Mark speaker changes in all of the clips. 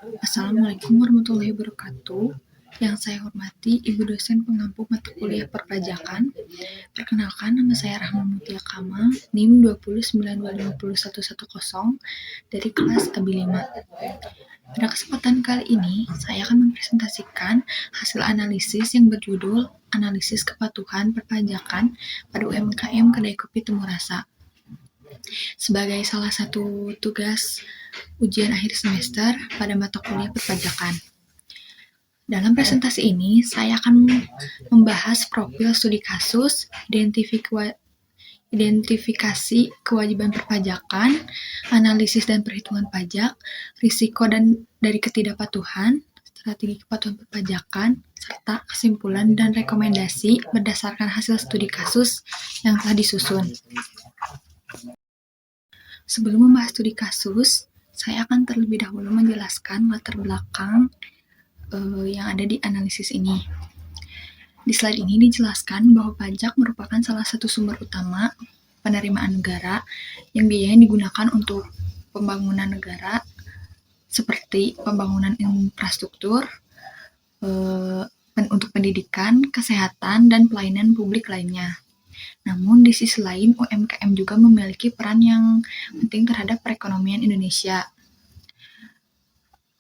Speaker 1: Assalamualaikum warahmatullahi wabarakatuh. Yang saya hormati Ibu dosen pengampu mata kuliah perpajakan. Perkenalkan, nama saya Rahma Mutia Kamal, NIM 209250110 dari kelas AB5. Pada kesempatan kali ini, saya akan mempresentasikan hasil analisis yang berjudul Analisis Kepatuhan Perpajakan pada UMKM Kedai Kopi Temu Rasa. Sebagai salah satu tugas ujian akhir semester pada mata kuliah perpajakan. Dalam presentasi ini, saya akan membahas profil studi kasus, identifikasi kewajiban perpajakan, analisis dan perhitungan pajak, risiko dari ketidakpatuhan, strategi kepatuhan perpajakan, serta kesimpulan dan rekomendasi berdasarkan hasil studi kasus yang telah disusun. Sebelum membahas studi kasus, saya akan terlebih dahulu menjelaskan latar belakang yang ada di analisis ini. Di slide ini dijelaskan bahwa pajak merupakan salah satu sumber utama penerimaan negara yang biayanya digunakan untuk pembangunan negara seperti pembangunan infrastruktur, untuk pendidikan, kesehatan, dan pelayanan publik lainnya. Namun, di sisi lain, UMKM juga memiliki peran yang penting terhadap perekonomian Indonesia.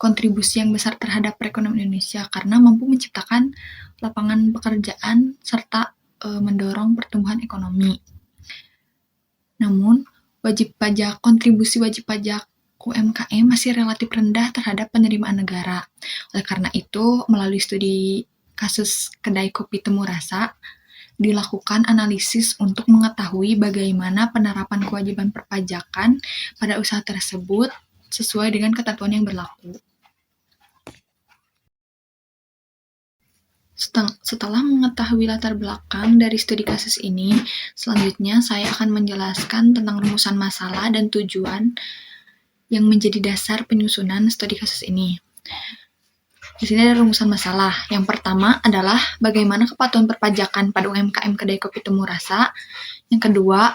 Speaker 1: Kontribusi yang besar terhadap perekonomian Indonesia karena mampu menciptakan lapangan pekerjaan serta mendorong pertumbuhan ekonomi. Namun, kontribusi wajib pajak UMKM masih relatif rendah terhadap penerimaan negara. Oleh karena itu, melalui studi kasus Kedai Kopi Temu Rasa, dilakukan analisis untuk mengetahui bagaimana penerapan kewajiban perpajakan pada usaha tersebut sesuai dengan ketentuan yang berlaku. Setelah mengetahui latar belakang dari studi kasus ini, selanjutnya saya akan menjelaskan tentang rumusan masalah dan tujuan yang menjadi dasar penyusunan studi kasus ini. Di sini ada rumusan masalah. Yang pertama adalah bagaimana kepatuhan perpajakan pada UMKM Kedai Kopi Temu Rasa. Yang kedua,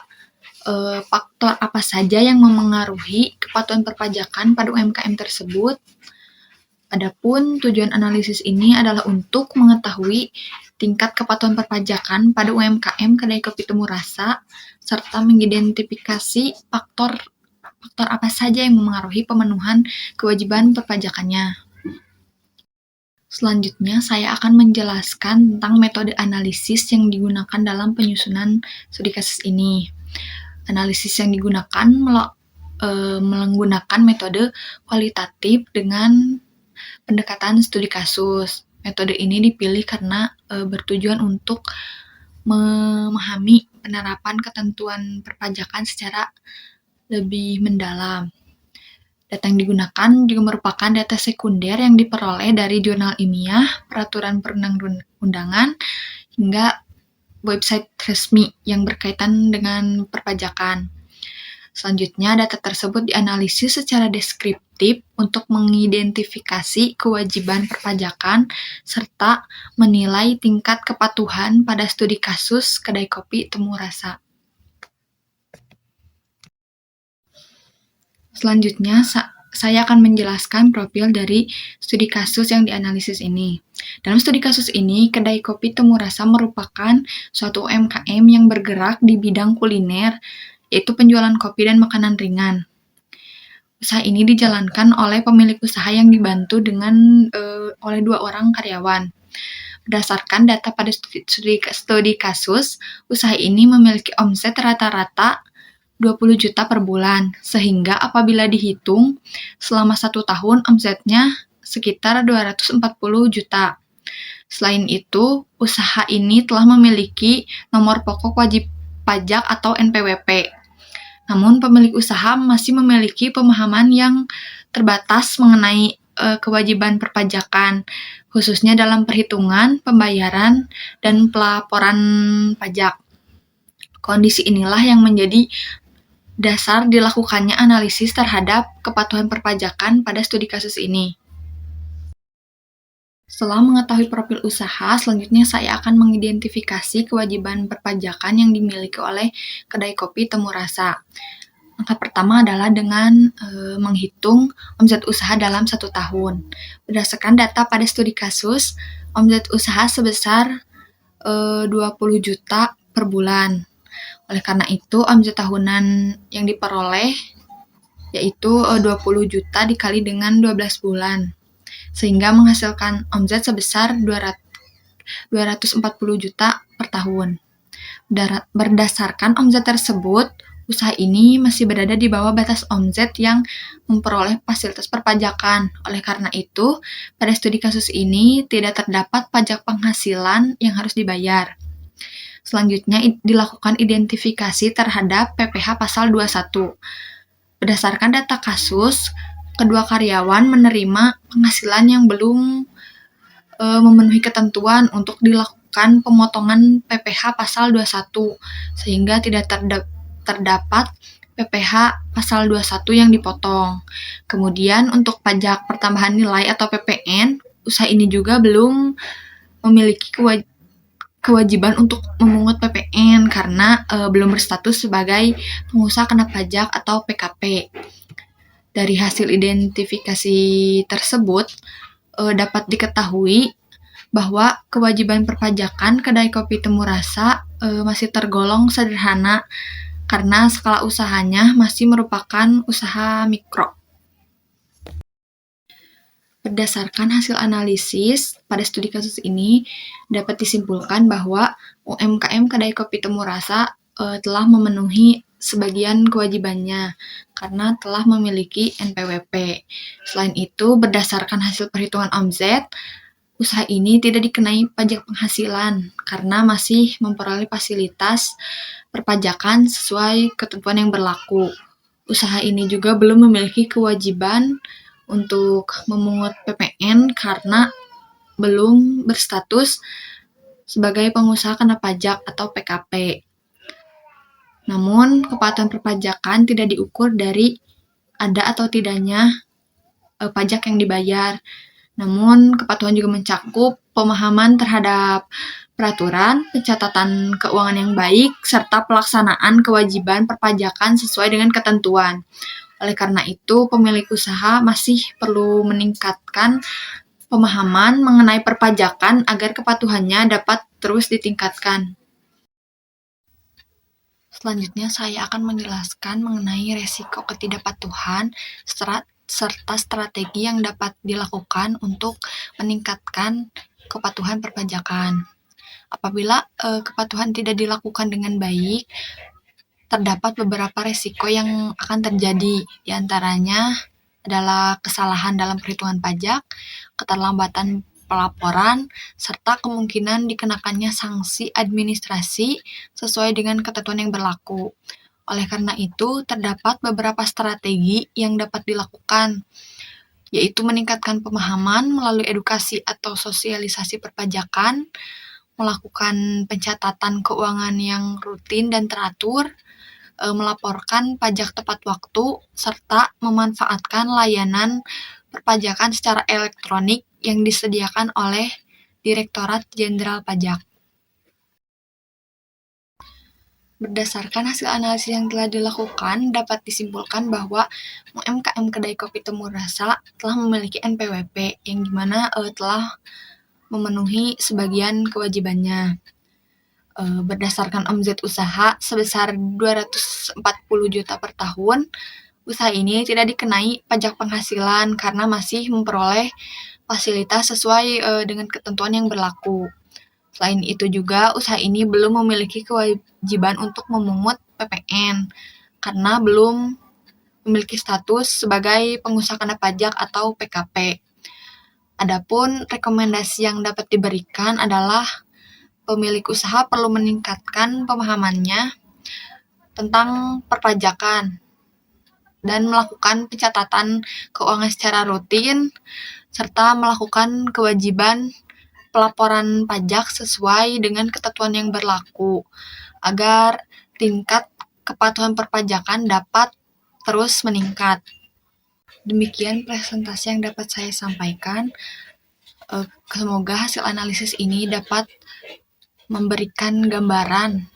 Speaker 1: faktor apa saja yang memengaruhi kepatuhan perpajakan pada UMKM tersebut. Adapun tujuan analisis ini adalah untuk mengetahui tingkat kepatuhan perpajakan pada UMKM Kedai Kopi Temu Rasa serta mengidentifikasi faktor apa saja yang memengaruhi pemenuhan kewajiban perpajakannya. Selanjutnya, saya akan menjelaskan tentang metode analisis yang digunakan dalam penyusunan studi kasus ini. Analisis yang digunakan menggunakan metode kualitatif dengan pendekatan studi kasus. Metode ini dipilih karena bertujuan untuk memahami penerapan ketentuan perpajakan secara lebih mendalam. Data yang digunakan juga merupakan data sekunder yang diperoleh dari jurnal ilmiah, peraturan perundang-undangan, hingga website resmi yang berkaitan dengan perpajakan. Selanjutnya, data tersebut dianalisis secara deskriptif untuk mengidentifikasi kewajiban perpajakan serta menilai tingkat kepatuhan pada studi kasus Kedai Kopi Temu Rasa. Selanjutnya, saya akan menjelaskan profil dari studi kasus yang dianalisis ini. Dalam studi kasus ini, Kedai Kopi Temu Rasa merupakan suatu UMKM yang bergerak di bidang kuliner, yaitu penjualan kopi dan makanan ringan. Usaha ini dijalankan oleh pemilik usaha yang dibantu oleh 2 orang karyawan. Berdasarkan data pada studi kasus, usaha ini memiliki omset rata-rata 20 juta per bulan, sehingga apabila dihitung selama 1 tahun omsetnya sekitar 240 juta. Selain itu, usaha ini telah memiliki nomor pokok wajib pajak atau NPWP. Namun, pemilik usaha masih memiliki pemahaman yang terbatas mengenai kewajiban perpajakan, khususnya dalam perhitungan, pembayaran, dan pelaporan pajak. Kondisi inilah yang menjadi dasar dilakukannya analisis terhadap kepatuhan perpajakan pada studi kasus ini. Setelah mengetahui profil usaha, selanjutnya saya akan mengidentifikasi kewajiban perpajakan yang dimiliki oleh Kedai Kopi Temu Rasa. Langkah pertama adalah dengan menghitung omset usaha dalam 1 tahun. Berdasarkan data pada studi kasus, omset usaha sebesar 20 juta per bulan. Oleh karena itu, omset tahunan yang diperoleh yaitu 20 juta dikali dengan 12 bulan, sehingga menghasilkan omset sebesar 240 juta per tahun. Berdasarkan omset tersebut, usaha ini masih berada di bawah batas omset yang memperoleh fasilitas perpajakan. Oleh karena itu, pada studi kasus ini tidak terdapat pajak penghasilan yang harus dibayar. Selanjutnya dilakukan identifikasi terhadap PPh pasal 21. Berdasarkan data kasus, kedua karyawan menerima penghasilan yang belum memenuhi ketentuan untuk dilakukan pemotongan PPh pasal 21, sehingga tidak terdapat PPh pasal 21 yang dipotong. Kemudian untuk pajak pertambahan nilai atau PPN, usaha ini juga belum memiliki kewajiban untuk memungut PPN karena belum berstatus sebagai pengusaha kena pajak atau PKP. Dari hasil identifikasi tersebut, dapat diketahui bahwa kewajiban perpajakan kedai kopi Temu Rasa masih tergolong sederhana karena skala usahanya masih merupakan usaha mikro. Berdasarkan hasil analisis pada studi kasus ini, dapat disimpulkan bahwa UMKM kedai kopi Temu Rasa telah memenuhi sebagian kewajibannya karena telah memiliki NPWP. Selain itu, berdasarkan hasil perhitungan omset, usaha ini tidak dikenai pajak penghasilan karena masih memperoleh fasilitas perpajakan sesuai ketentuan yang berlaku. Usaha ini juga belum memiliki kewajiban untuk memungut PPN karena belum berstatus sebagai pengusaha kena pajak atau PKP. Namun, kepatuhan perpajakan tidak diukur dari ada atau tidaknya pajak yang dibayar. Namun, kepatuhan juga mencakup pemahaman terhadap peraturan, pencatatan keuangan yang baik, serta pelaksanaan kewajiban perpajakan sesuai dengan ketentuan. Oleh karena itu, pemilik usaha masih perlu meningkatkan pemahaman mengenai perpajakan agar kepatuhannya dapat terus ditingkatkan. Selanjutnya, saya akan menjelaskan mengenai resiko ketidakpatuhan serta strategi yang dapat dilakukan untuk meningkatkan kepatuhan perpajakan. Apabila kepatuhan tidak dilakukan dengan baik, terdapat beberapa resiko yang akan terjadi. Di antaranya adalah kesalahan dalam perhitungan pajak, keterlambatan pelaporan, serta kemungkinan dikenakannya sanksi administrasi sesuai dengan ketentuan yang berlaku. Oleh karena itu, terdapat beberapa strategi yang dapat dilakukan, yaitu meningkatkan pemahaman melalui edukasi atau sosialisasi perpajakan, melakukan pencatatan keuangan yang rutin dan teratur, melaporkan pajak tepat waktu, serta memanfaatkan layanan perpajakan secara elektronik yang disediakan oleh Direktorat Jenderal Pajak. Berdasarkan hasil analisis yang telah dilakukan, dapat disimpulkan bahwa UMKM kedai kopi Temu Rasa telah memiliki NPWP yang dimana telah memenuhi sebagian kewajibannya. Berdasarkan omset usaha sebesar 240 juta per tahun, usaha ini tidak dikenai pajak penghasilan karena masih memperoleh fasilitas sesuai dengan ketentuan yang berlaku. Selain itu juga, usaha ini belum memiliki kewajiban untuk memungut PPN karena belum memiliki status sebagai pengusaha kena pajak atau PKP. Adapun rekomendasi yang dapat diberikan adalah pemilik usaha perlu meningkatkan pemahamannya tentang perpajakan dan melakukan pencatatan keuangan secara rutin, serta melakukan kewajiban pelaporan pajak sesuai dengan ketentuan yang berlaku, agar tingkat kepatuhan perpajakan dapat terus meningkat. Demikian presentasi yang dapat saya sampaikan. Semoga hasil analisis ini dapat memberikan gambaran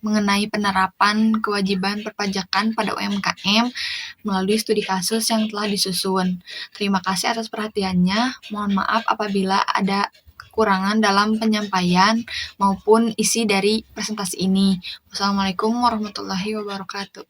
Speaker 1: mengenai penerapan kewajiban perpajakan pada UMKM melalui studi kasus yang telah disusun. Terima kasih atas perhatiannya. Mohon maaf apabila ada kekurangan dalam penyampaian maupun isi dari presentasi ini. Wassalamualaikum warahmatullahi wabarakatuh.